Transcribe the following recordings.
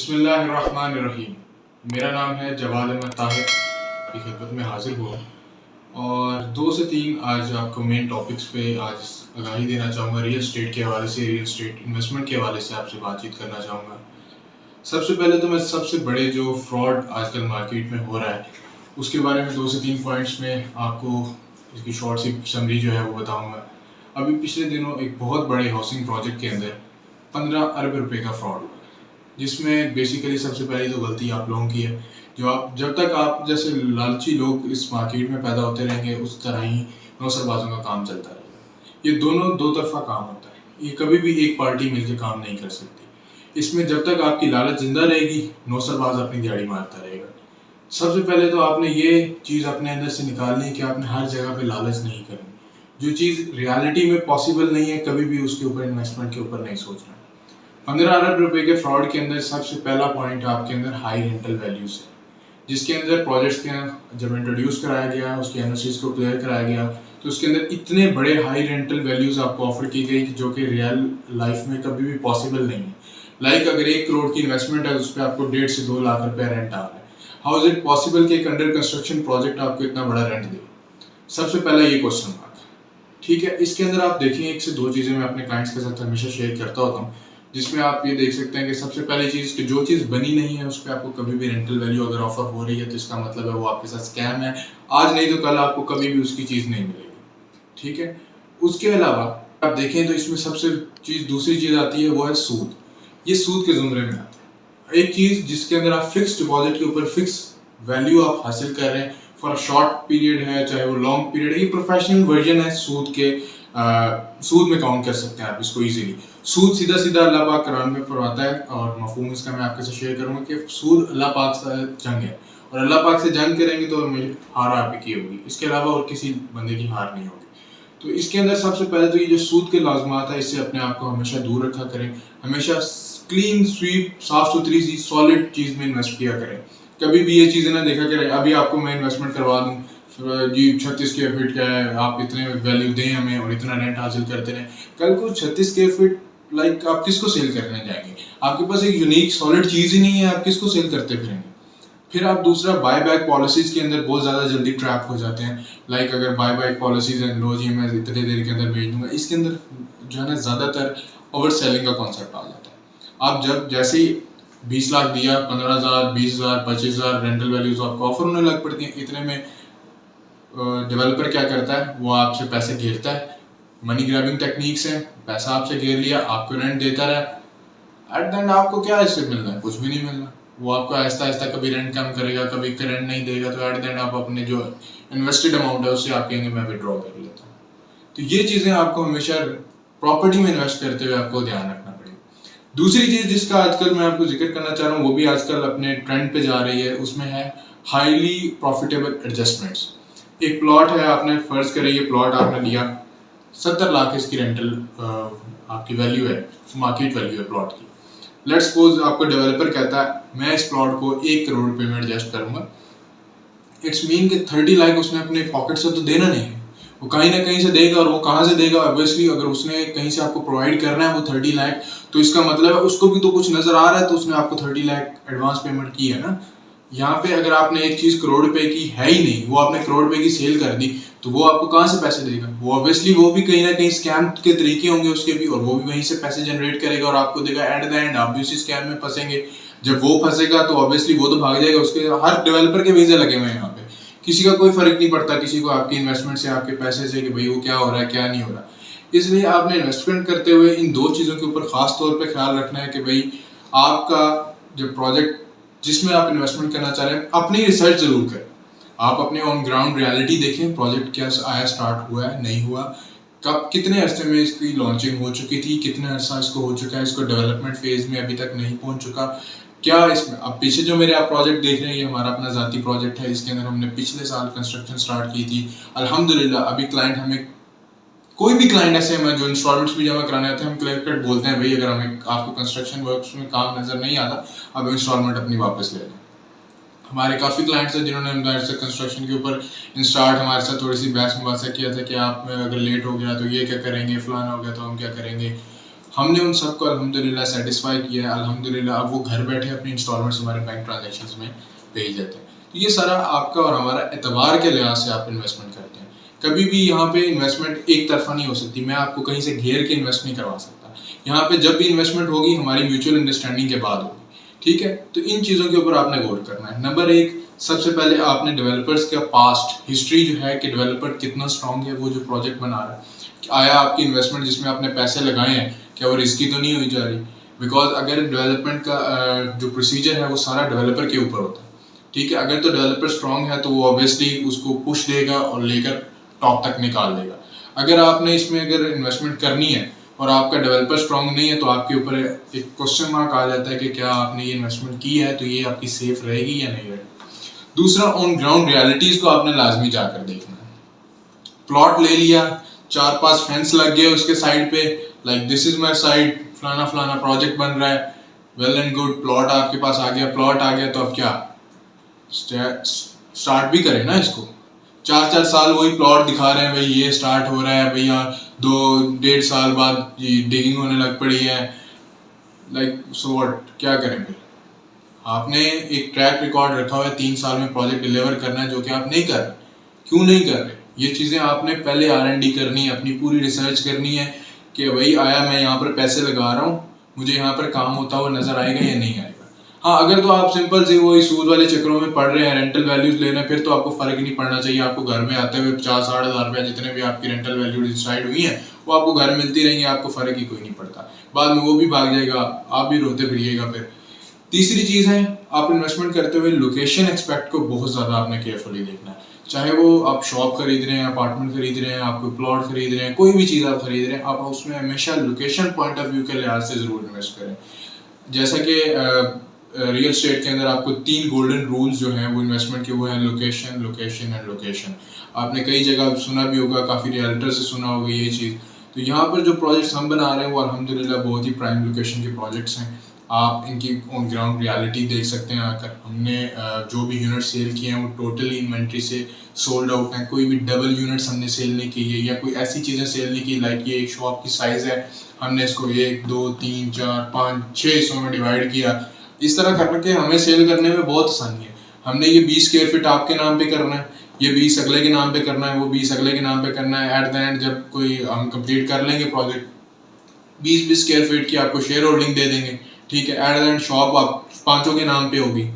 बिस्मिल्लाहिर्रहमानिर्रहीम। मेरा नाम है जवाद अहमद ताहिर की खिदमत में हाजिर हुआ और 2 से 3 आज आपको मेन टॉपिक्स पे आज आगाही देना चाहूँगा। रियल एस्टेट के हवाले से, रियल एस्टेट इन्वेस्टमेंट के हवाले से आपसे बातचीत करना चाहूँगा। सबसे पहले तो मैं सबसे बड़े जो फ्रॉड आजकल मार्केट में हो रहा है उसके बारे में 2 से 3 पॉइंट्स में आपको इसकी शॉर्ट सी समरी जो है वो बताऊँगा। अभी पिछले दिनों एक बहुत बड़े हाउसिंग प्रोजेक्ट के अंदर 15 अरब रुपए का फ्रॉड हुआ, जिसमें बेसिकली सबसे पहली तो गलती आप लोगों की है। जब तक आप जैसे लालची लोग इस मार्केट में पैदा होते रहेंगे उस तरह ही नौसरबाजों का काम चलता रहेगा। ये दोनों दो तरफा काम होता है, ये कभी भी एक पार्टी मिलकर काम नहीं कर सकती। इसमें जब तक आपकी लालच जिंदा रहेगी नौसरबाज अपनी दिहाड़ी मारता रहेगा। सबसे पहले तो आपने ये चीज़ अपने अंदर से निकालनी है कि आपने हर जगह पे लालच नहीं करनी। जो चीज़ रियलिटी में पॉसिबल नहीं है कभी भी उसके ऊपर इन्वेस्टमेंट के ऊपर नहीं सोचना। 15 अरब रुपए के फ्रॉड के अंदर सबसे पहला पॉइंट आपके अंदर हाई रेंटल वैल्यूज है, जिसके अंदर प्रोजेक्ट्स के जब इंट्रोड्यूस कराया गया, उसके एनओसीज को क्लियर कराया गया, तो उसके अंदर इतने बड़े हाई रेंटल वैल्यूज आपको ऑफर की गई कि जो कि रियल लाइफ में कभी भी पॉसिबल नहीं है। लाइक अगर 1 करोड़ की इन्वेस्टमेंट है उस पर आपको 1.5 से 2 लाख रुपया रेंट आ रहा है। हाउ इज इट पॉसिबल कि एक अंडर कंस्ट्रक्शन प्रोजेक्ट आपको इतना बड़ा रेंट दे? सबसे पहला ये क्वेश्चन मार्क। ठीक है, इसके अंदर आप देखिए 1 से 2 चीज़ें मैं अपने क्लाइंट्स के साथ हमेशा शेयर करता होता हूँ, जिसमें आप ये देख सकते हैं कि सबसे पहली चीज़ कि जो चीज़ बनी नहीं है उस पर आपको कभी भी रेंटल वैल्यू अगर ऑफर हो रही है तो इसका मतलब है वो आपके साथ स्कैम है। आज नहीं तो कल आपको कभी भी उसकी चीज़ नहीं मिलेगी। ठीक है, उसके अलावा आप देखें तो इसमें सबसे दूसरी चीज़ आती है वो है सूद। ये सूद के जुमरे में आता है। एक चीज़ जिसके अंदर आप फिक्स डिपॉजिट के ऊपर फिक्स वैल्यू आप हासिल कर रहे हैं फॉर शॉर्ट पीरियड है चाहे वो लॉन्ग पीरियड है, ये प्रोफेशनल वर्जन है सूद के। सूद में काउंट कर सकते हैं आप इसको इजीली। सूद सीधा सीधा अल्लाह पाक कुरान में फरमाता है और मफहूम इसका मैं आपके साथ शेयर करूंगा कि सूद अल्लाह पाक से जंग है और अल्लाह पाक से जंग करेंगे तो हार आप ही की होगी, इसके अलावा और किसी बंदे की हार नहीं होगी। तो इसके अंदर सबसे पहले तो ये जो सूद के लाजमात है इससे अपने आप को हमेशा दूर रखा करें। हमेशा क्लीन स्वीप साफ सुथरी सी सॉलिड चीज़ में इन्वेस्ट किया करें। कभी भी ये चीज़ें ना देखा करें अभी आपको मैं इन्वेस्टमेंट करवा दूँ जी 36 स्क्वायर फीट का है, आप इतने वैल्यू दें हमें और इतना रेंट हासिल करते रहें। कल को 36 स्क्वायर फीट लाइक आप किसको सेल करने जाएंगे? आपके पास एक यूनिक सॉलिड चीज़ ही नहीं है, आप किसको सेल करते फिरेंगे? फिर आप दूसरा बाय बैक पॉलिसीज़ के अंदर बहुत ज़्यादा जल्दी ट्रैप हो जाते हैं। लाइक अगर बाय बैक पॉलिसीज़ हैं, लो जी मैं इतने देर के अंदर भेज दूँगा, इसके अंदर जो है ना ज़्यादातर ओवर सेलिंग का कॉन्सेप्ट आ जाता है। आप जब जैसे ही 20 लाख दिया, 15,000, 20,000, 25,000 रेंटल वैल्यूज आपको ऑफर होने लग पड़ती हैं। इतने में डेवलपर क्या करता है, वो आपसे पैसे घेरता है। मनी ग्रैबिंग टेक्निक्स हैं, पैसा आपसे घेर लिया, आपको रेंट देता रहा। एट द एंड आपको क्या इससे मिलना है? कुछ भी नहीं मिलना। वो आपको आहिस्ता आहिस्ता कभी रेंट कम करेगा, कभी रेंट नहीं देगा, तो एट द एंड आप अपने जो इन्वेस्टेड अमाउंट है उससे आप कहेंगे मैं विड्रॉ कर लेता हूँ। तो ये चीज़ें आपको हमेशा प्रॉपर्टी में इन्वेस्ट करते हुए आपको ध्यान रखना पड़ेगा। दूसरी चीज़ जिसका आजकल मैं आपको जिक्र करना चाह रहा हूँ, वो भी आजकल अपने ट्रेंड पे जा रही है, उसमें है हाईली प्रॉफिटेबल एडजस्टमेंट्स। एक प्लॉट है, आपने फर्ज करें ये प्लॉट आपने लिया, 70 लाख इसकी रेंटल आपकी वैल्यू है, मार्केट वैल्यू है प्लॉट की। लेट्स सपोज आपको डेवलपर कहता है मैं इस प्लॉट को 1 करोड़ रुपए में एडजस्ट करूंगा। इट्स मीन कि 30 लाख उसने अपने पॉकेट से तो देना नहीं है, वो कहीं ना कहीं से देगा। और वो कहाँ से देगा? ऑब्वियसली अगर उसने कहीं से आपको प्रोवाइड करना है वो 30 लाख, तो इसका मतलब है उसको भी तो कुछ नजर आ रहा है, तो उसने आपको 30 लाख एडवांस पेमेंट की है ना। यहाँ पे अगर आपने एक चीज़ करोड़ रुपए की है ही नहीं, वो आपने करोड़ रुपए की सेल कर दी, तो वो आपको कहाँ से पैसे देगा? वो ऑब्वियसली वो भी कहीं ना कहीं स्कैम के तरीके होंगे उसके भी, और वो भी वहीं से पैसे जनरेट करेगा और आपको देगा। एट द एंड आप भी उसी स्कैम में फंसेंगे। जब वो फंसेगा तो ऑब्वियसली वो तो भाग जाएगा, उसके हर डेवलपर के वीजे लगे हुए हैं यहाँ पे, किसी का कोई फर्क नहीं पड़ता किसी को आपकी इन्वेस्टमेंट से, आपके पैसे से कि भाई वो क्या हो रहा है क्या नहीं हो रहा। इसलिए आपने इन्वेस्टमेंट करते हुए इन 2 चीज़ों के ऊपर खास तौर पे ख्याल रखना है कि भाई आपका जो प्रोजेक्ट जिसमें आप इन्वेस्टमेंट करना चाह रहे हैं अपनी रिसर्च जरूर करें। आप अपने ऑन ग्राउंड रियलिटी देखें, प्रोजेक्ट क्या आया, स्टार्ट हुआ है नहीं हुआ, कब कितने अरसे में इसकी लॉन्चिंग हो चुकी थी, कितने अरसा इसको हो चुका है, इसको डेवलपमेंट फेज में अभी तक नहीं पहुंच चुका क्या इसमें। अब पीछे जो मेरे आप प्रोजेक्ट देख रहे हैं ये हमारा अपना ज़ाती प्रोजेक्ट है, इसके अंदर हमने पिछले साल कंस्ट्रक्शन स्टार्ट की थी। अल्हम्दुलिल्लाह अभी क्लाइंट हमें, कोई भी क्लाइंट ऐसे हमें जो इंस्टॉलमेंट्स भी जमा कराने आते हैं, हम क्लियर कट बोलते हैं भाई अगर हमें आपको कंस्ट्रक्शन वर्क्स में काम नज़र नहीं आता अब इंस्टॉलमेंट अपनी वापस ले लें। हमारे काफ़ी क्लाइंट्स हैं जिन्होंने हमारे से कंस्ट्रक्शन के ऊपर इंस्टार्ट हमारे साथ थोड़ी सी बहस मुबासा किया था कि आप अगर लेट हो गया तो ये क्या करेंगे, फलाना हो गया तो हम क्या करेंगे। हमने उन सबको अल्हम्दुलिल्लाह सेटिस्फाई किया है। अल्हम्दुलिल्लाह अब वो घर बैठे अपनी इंस्टॉलमेंट्स हमारे बैंक ट्रांजैक्शंस में भेज देते हैं। तो ये सारा आपका और हमारा एतबार के लिहाज से आप इन्वेस्टमेंट करते हैं। कभी भी यहाँ पे इन्वेस्टमेंट एक तरफा नहीं हो सकती। मैं आपको कहीं से घेर के इन्वेस्ट नहीं करवा सकता। यहाँ पे जब भी इन्वेस्टमेंट होगी हमारी म्यूचुअल अंडरस्टैंडिंग के बाद होगी। ठीक है, तो इन चीज़ों के ऊपर आपने गौर करना है। नंबर एक, सबसे पहले आपने डेवलपर्स का पास्ट हिस्ट्री जो है कि डेवलपर कितना स्ट्रांग है, वो जो प्रोजेक्ट बना रहा है, आया आपकी इन्वेस्टमेंट जिसमें आपने पैसे लगाए हैं क्या वो रिस्की तो नहीं हुई जा रही। बिकॉज अगर डेवलपमेंट का जो प्रोसीजर है वो सारा डेवलपर के ऊपर होता है। ठीक है, अगर तो डेवलपर स्ट्रांग है तो वो ऑब्वियसली उसको पुश देगा और लेकर टॉप तक निकाल देगा। अगर आपने इसमें अगर इन्वेस्टमेंट करनी है और आपका डेवलपर स्ट्रांग नहीं है तो आपके ऊपर एक क्वेश्चन मार्क आ जाता है कि क्या आपने ये इन्वेस्टमेंट की है तो ये आपकी सेफ रहेगी या नहीं रहेगी। दूसरा, ऑन ग्राउंड रियलिटीज को आपने लाजमी जाकर देखना है। प्लॉट ले लिया, 4-5 फेंस लग गए उसके साइड पे, like this is my side, फलाना फलाना प्रोजेक्ट बन रहा है, वेल एंड गुड, प्लॉट आपके पास आ गया, प्लॉट आ गया तो अब क्या स्टार्ट भी करें ना इसको। 4-4 साल वही प्लॉट दिखा रहे हैं, भाई ये स्टार्ट हो रहा है, भैया 2-1.5 साल बाद ये डिगिंग होने लग पड़ी है, लाइक सो व्हाट, क्या करें फिर। आपने एक ट्रैक रिकॉर्ड रखा हुआ है, 3 साल में प्रोजेक्ट डिलीवर करना है, जो कि आप नहीं कर रहे। क्यों नहीं कर रहे? ये चीज़ें आपने पहले R&D करनी है, अपनी पूरी रिसर्च करनी है कि भाई आया मैं यहाँ पर पैसे लगा रहा हूँ, मुझे यहाँ पर काम होता हुआ नजर आएगा या नहीं आएगा। हाँ, अगर तो आप सिंपल से वही सूद वाले चक्रों में पढ़ रहे हैं, रेंटल वैल्यूज ले रहे हैं, फिर तो आपको फर्क ही नहीं पड़ना चाहिए। आपको घर में आते हुए 50-60 हज़ार रुपया जितने भी आपकी रेंटल वैल्यू डिसाइड हुई है वो आपको घर मिलती रहेंगी, आपको फर्क ही कोई नहीं पड़ता। बाद में वो भी भाग जाएगा, आप भी रोते फिरिएगा फिर। तीसरी चीज़ है, आप इन्वेस्टमेंट करते हुए लोकेशन एक्सपेक्ट को बहुत ज़्यादा आपने केयरफुली देखना है। चाहे वो आप शॉप खरीद रहे हैं, अपार्टमेंट खरीद रहे हैं, आप कोई प्लॉट खरीद रहे हैं, कोई भी चीज़ आप खरीद रहे हैं, आप उसमें हमेशा लोकेशन पॉइंट ऑफ व्यू के लिहाज से ज़रूर इन्वेस्ट करें। जैसा कि रियल स्टेट के अंदर आपको 3 गोल्डन रूल्स जो हैं वो इन्वेस्टमेंट के, वो हैं लोकेशन, लोकेशन एंड लोकेशन। आपने कई जगह सुना भी होगा, काफ़ी रियल्टर से सुना होगा ये चीज़। तो यहाँ पर जो प्रोजेक्ट्स हम बना रहे हैं वो अल्हम्दुलिल्लाह बहुत ही प्राइम लोकेशन के प्रोजेक्ट्स हैं। आप इनकी ऑन ग्राउंड रियलिटी देख सकते हैं आकर। हमने जो भी यूनिट सेल किए हैं वो टोटली इन्वेंट्री से सोल्ड आउट हैं। कोई भी डबल यूनिट्स हमने सेल नहीं की है या कोई ऐसी चीज़ें सेल नहीं की, लाइक ये एक शॉप की साइज़ है, हमने इसको 1, 2, 3, 4, 5, 6 हिस्सों में डिवाइड किया। इस तरह करके हमें सेल करने में बहुत आसानी है। हमने ये 20 स्क्वायर फीट आपके नाम पे करना है, ये 20 अगले के नाम पे करना है, वो 20 अगले के नाम पे करना है। एट द एंड जब कोई हम कंप्लीट कर लेंगे प्रोजेक्ट, 20-20 स्क्वायर फीट की आपको शेयर होल्डिंग दे देंगे। ठीक है, एट द एंड शॉप आप पांचों के नाम पे होगी।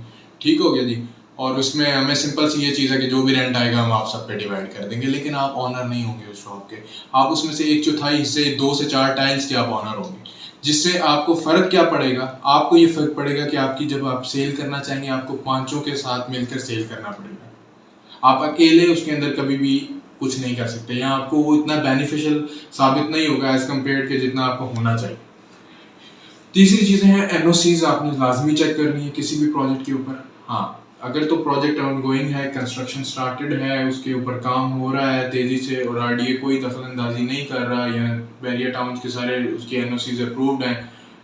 ठीक हो गया जी। और उसमें हमें सिंपल सी ये चीज़ है कि जो भी रेंट आएगा हम आप सब पे डिवाइड कर देंगे, लेकिन आप ऑनर नहीं होंगे उस शॉप के। आप उसमें से 1/4 हिस्से, 2 से 4 टाइल्स के आप ऑनर होंगे। जिससे आपको फ़र्क क्या पड़ेगा? आपको ये फ़र्क पड़ेगा कि आपकी जब आप सेल करना चाहेंगे आपको पांचों के साथ मिलकर सेल करना पड़ेगा। आप अकेले उसके अंदर कभी भी कुछ नहीं कर सकते, या आपको वो इतना बेनिफिशियल साबित नहीं होगा एज कम्पेयर के जितना आपको होना चाहिए। तीसरी चीज़ें हैं, NOCs आपने लाजमी चेक करनी है किसी भी प्रोजेक्ट के ऊपर। हाँ, अगर तो प्रोजेक्ट ऑनगोइंग है, कंस्ट्रक्शन स्टार्टेड है, उसके ऊपर काम हो रहा है तेज़ी से और RDA कोई दखलंदाजी नहीं कर रहा, या बैरियर टाउन के सारे उसके NOCs अप्रूव्ड हैं।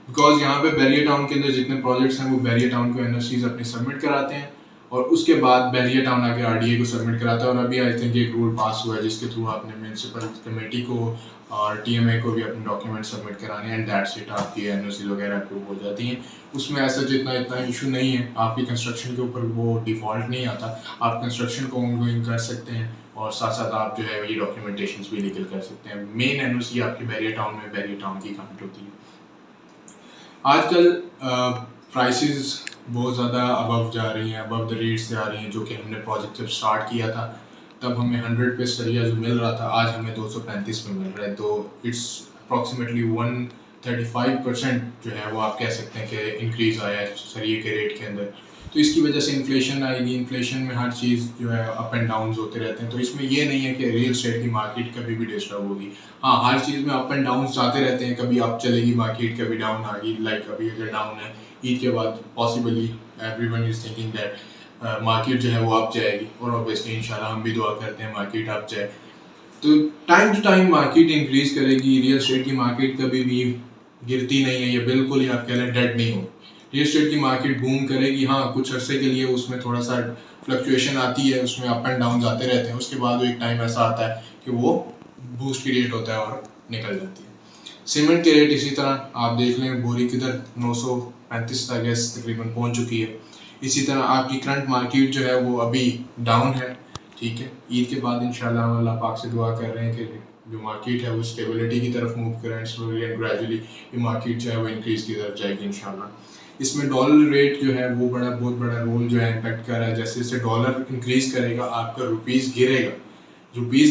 बिकॉज यहाँ पे बैरियर टाउन के अंदर जितने प्रोजेक्ट्स हैं वो बैरियर टाउन को NOCs अपने सबमिट कराते हैं और उसके बाद बैरियर टाउन आके RDA को सबमिट कराता है। और अभी आई थिंक एक रूल पास हुआ है जिसके थ्रू आपने म्यूनसिपल कमेटी को और TMA को भी अपने डॉक्यूमेंट सबमिट कराने हैं, एंड दैट्स इट, आपकी NOC वगैरह अप्रूव हो जाती हैं। उसमें ऐसा जितना इतना इशू नहीं है, आपकी कंस्ट्रक्शन के ऊपर वो डिफ़ॉल्ट नहीं आता। आप कंस्ट्रक्शन को ऑनगोइंग कर सकते हैं और साथ साथ आप जो है ये डॉक्यूमेंटेशन भी लीगल कर सकते हैं। मेन NOC आपकी बैरियर टाउन में बैरियर टाउन की काउंट होती है। आजकल प्राइसेस बहुत ज़्यादा अबव जा रही हैं, अबव द रेट्स जा रही हैं, जो कि हमने प्रोजेक्ट जब स्टार्ट किया था तब हमें 100 पे सरिया जो मिल रहा था आज हमें 235 पे मिल रहा है। तो इट्स अप्रॉक्सीमेटली 135% जो है वो आप कह सकते हैं कि इंक्रीज़ आया है सरिये के रेट के अंदर। तो इसकी वजह से इन्फ्लेशन आएगी, इन्फ्लेशन में हर चीज़ जो है अप एंड डाउन होते रहते हैं। तो इसमें ये नहीं है कि रियल एस्टेट की मार्केट कभी भी डिस्टर्ब होगी। हाँ, हर चीज़ में अप एंड डाउन आते रहते हैं, कभी अप चलेगी मार्केट, कभी डाउन आ गई। लाइक अभी अगर डाउन है, ईद के बाद possibly everyone is thinking that market जो है वो अप जाएगी, और ऑब्वियसली इंशाल्लाह हम भी दुआ करते हैं मार्केट अप जाए। तो time to time market increase करेगी। रियल एस्टेट की मार्केट कभी भी गिरती नहीं है, ये बिल्कुल ही आप कह लें डेड नहीं हो। रियल एस्टेट की मार्केट बूम करेगी, हाँ कुछ अरसे के लिए उसमें थोड़ा सा फ्लक्चुएशन आती है, उसमें अप एंड डाउन आते रहते हैं। उसके बाद एक टाइम ऐसा आता है कि वो बूस्ट क्रिएट होता है और निकल जाती है। सीमेंट के रेट इसी तरह आप देख लें, बोरी किधर 935 तक गैस तकरीबन पहुंच चुकी है। इसी तरह आपकी करंट मार्केट जो है वो अभी डाउन है, ठीक है। ईद के बाद इंशाल्लाह हम अल्लाह पाक से दुआ कर रहे हैं कि जो मार्केट है वो स्टेबिलिटी की तरफ मूव करें, स्लोली एंड ग्रेजुअली ये मार्केट जो है वो इंक्रीज़ की तरफ जाएगी इंशाल्लाह। इसमें डॉलर रेट जो है वो बहुत बड़ा रोल जो है इम्पेक्ट कर रहा है। जैसे जैसे डॉलर इंक्रीज़ करेगा आपका रुपीज़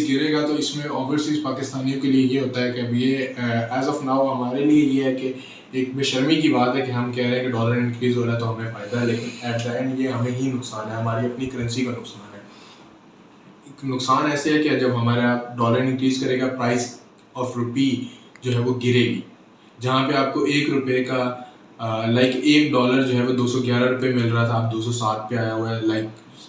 गिरेगा तो इसमें ओवरसीज़ पाकिस्तानियों के लिए ये होता है कि अब ये एज़ ऑफ नाउ हमारे लिए ये है कि एक बेशर्मी की बात है कि हम कह रहे हैं कि डॉलर इंक्रीज़ हो रहा है तो हमें फ़ायदा है, लेकिन एट द एंड ये हमें ही नुकसान है, हमारी अपनी करेंसी का नुकसान है। नुकसान ऐसे है कि जब हमारा डॉलर इंक्रीज़ करेगा, प्राइस ऑफ रुपी जो है वो गिरेगी। जहाँ पे आपको $1 का $1 जो है वो 211 रुपये मिल रहा था, अब 207 पे आया हुआ है।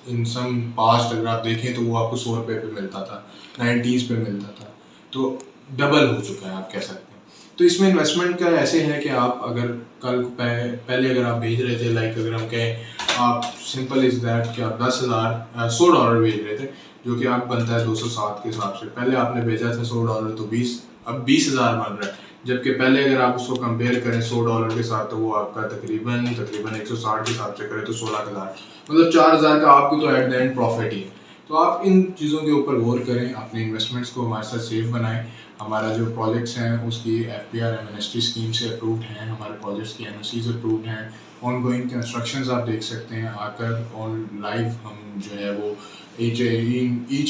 इन सम पास्ट अगर आप देखें तो वो आपको 100 रुपये पे मिलता था, 90s पे मिलता था, तो डबल हो चुका है आप कह सकते हैं। तो इसमें इन्वेस्टमेंट का ऐसे है कि आप अगर कल पहले अगर आप भेज रहे थे, अगर हम कहें आप सिंपल इज़ दैट कि आप $100 भेज रहे थे, जो कि आप बनता है 207 के हिसाब से। पहले आपने भेजा था $100 तो 20, अब 20,000 बन रहा है। जबकि पहले अगर आप उसको कंपेयर करें $100 के साथ तो वो आपका तकरीबन 160 के हिसाब से करें तो 16,000, मतलब 4,000 का आपको तो एट द एंड प्रॉफिट ही है। तो आप इन चीज़ों के ऊपर गौर करें, अपने इन्वेस्टमेंट्स को हमारे साथ सेफ बनाएं। हमारा जो प्रोजेक्ट्स हैं उसकी FPR MNST स्कीम से अप्रूव्ड हैं, हमारे प्रोजेक्ट्स की NOCs अप्रूव्ड हैं, ऑन गोइंग कंस्ट्रक्शंस आप देख सकते हैं आकर ऑन लाइव। हम जो है वो ईच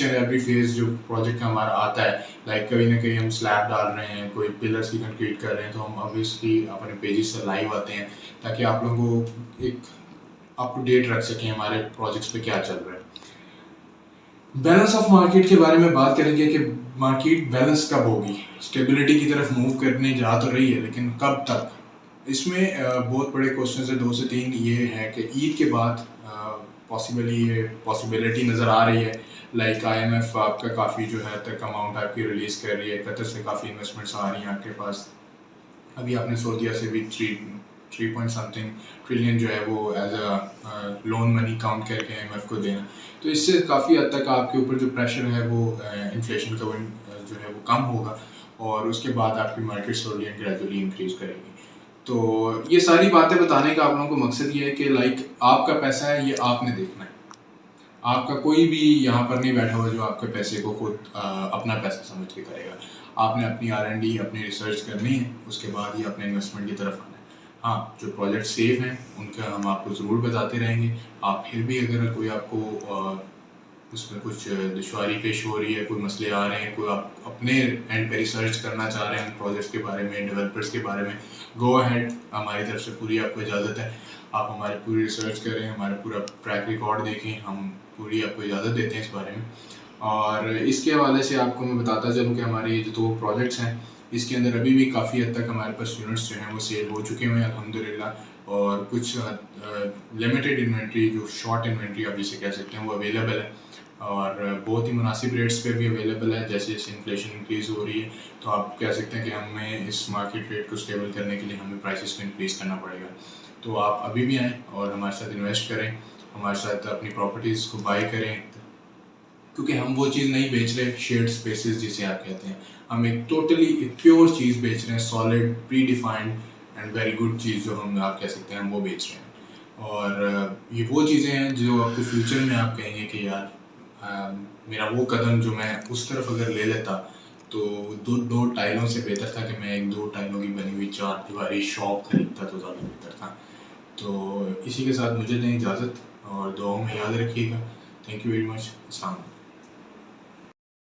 एंड एवरी फेज़ जो प्रोजेक्ट का हमारा आता है, कहीं ना कहीं हम स्लैब डाल रहे हैं, कोई पिलर्स की कंक्रीट कर रहे हैं, तो हम ऑब्वियसली अपने पेजेस से लाइव आते हैं ताकि आप लोगों को एक अप टू डेट रख सकें हमारे प्रोजेक्ट्स पे क्या चल रहा है। बैलेंस ऑफ मार्केट के बारे में बात करेंगे कि मार्केट बैलेंस कब होगी, स्टेबिलिटी की तरफ मूव करने जा तो रही है लेकिन कब तक। इसमें बहुत बड़े क्वेश्चन है, 2 से 3 ये है कि ईद के बाद ये पॉसिबिलिटी नज़र आ रही है। IMF आपका काफ़ी जो है तक अमाउंट आपकी रिलीज़ कर रही है, कतर से काफ़ी इन्वेस्टमेंट्स आ रही हैं आपके पास। अभी आपने सऊदीया से भी 3 पॉइंट समथिंग ट्रिलियन जो है वो as a loan money count करके IMF को देना, तो इससे काफ़ी हद तक आपके ऊपर जो प्रेशर है वो इन्फ्लेशन का जो है वो कम होगा और उसके बाद आपकी market slowly and gradually increase करेगी। तो ये सारी बातें बताने का आप लोगों को मकसद ये है कि आपका पैसा है, ये आपने देखना है। आपका कोई भी यहाँ पर नहीं बैठा हुआ जो आपके पैसे को खुद अपना पैसा समझ के करेगा। आपने अपनी R&D अपनी रिसर्च करनी है, उसके बाद ही अपने इन्वेस्टमेंट की तरफ आना है। हाँ, जो प्रोजेक्ट सेफ हैं उनका हम आपको ज़रूर बताते रहेंगे। आप फिर भी अगर कोई आपको उसमें कुछ दुश्वारी पेश हो रही है, कोई मसले आ रहे हैं, कोई आप अपने एंड पे रिसर्च करना चाह रहे हैं प्रोजेक्ट्स के बारे में, डेवलपर्स के बारे में, गो अहेड, हमारी तरफ से पूरी आपको इजाज़त है। आप हमारी पूरी रिसर्च करें, हमारा पूरा ट्रैक रिकॉर्ड देखें, हम पूरी आपको इजाज़त देते हैं इस बारे में। और इसके हवाले से आपको मैं बताता चलूँ कि हमारे ये जो 2 प्रोजेक्ट्स हैं इसके अंदर अभी भी काफ़ी हद तक हमारे पास यूनिट्स जो हैं वो सेल हो चुके हैं अल्हम्दुलिल्लाह, और कुछ लिमिटेड इन्वेंट्री जो शॉर्ट इन्वेंट्री आप जिसे कह सकते हैं वो अवेलेबल है और बहुत ही मुनासिब रेट्स पे भी अवेलेबल है। जैसे जैसे इन्फ्लेशन इंक्रीज़ हो रही है तो आप कह सकते हैं कि हमें इस मार्केट रेट को स्टेबल करने के लिए हमें प्राइसेस को इंक्रीज़ करना पड़ेगा। तो आप अभी भी आएँ और हमारे साथ इन्वेस्ट करें, हमारे साथ अपनी प्रॉपर्टीज़ को बाई करें, क्योंकि हम वो चीज़ नहीं बेच रहे शेयर्ड स्पेसेस जिसे आप कहते हैं, हम एक टोटली प्योर चीज़ बेच रहे हैं, solid pre defined and very good चीज़ जो हम आप कह सकते हैं हम वो बेच रहे हैं। और ये वो चीज़ें हैं जो आपको फ्यूचर में आप कहेंगे कि यार मेरा वो कदम जो मैं उस तरफ अगर ले लेता तो दो टाइलों से बेहतर था कि मैं एक 2 टाइलों की बनी हुई 4 दीवारी शॉप खरीदता तो ज़्यादा बेहतर था। तो इसी के साथ मुझे दें इजाज़त और दुआओं में याद रखिएगा। Thank you very much. अस्सलाम वालेकुम।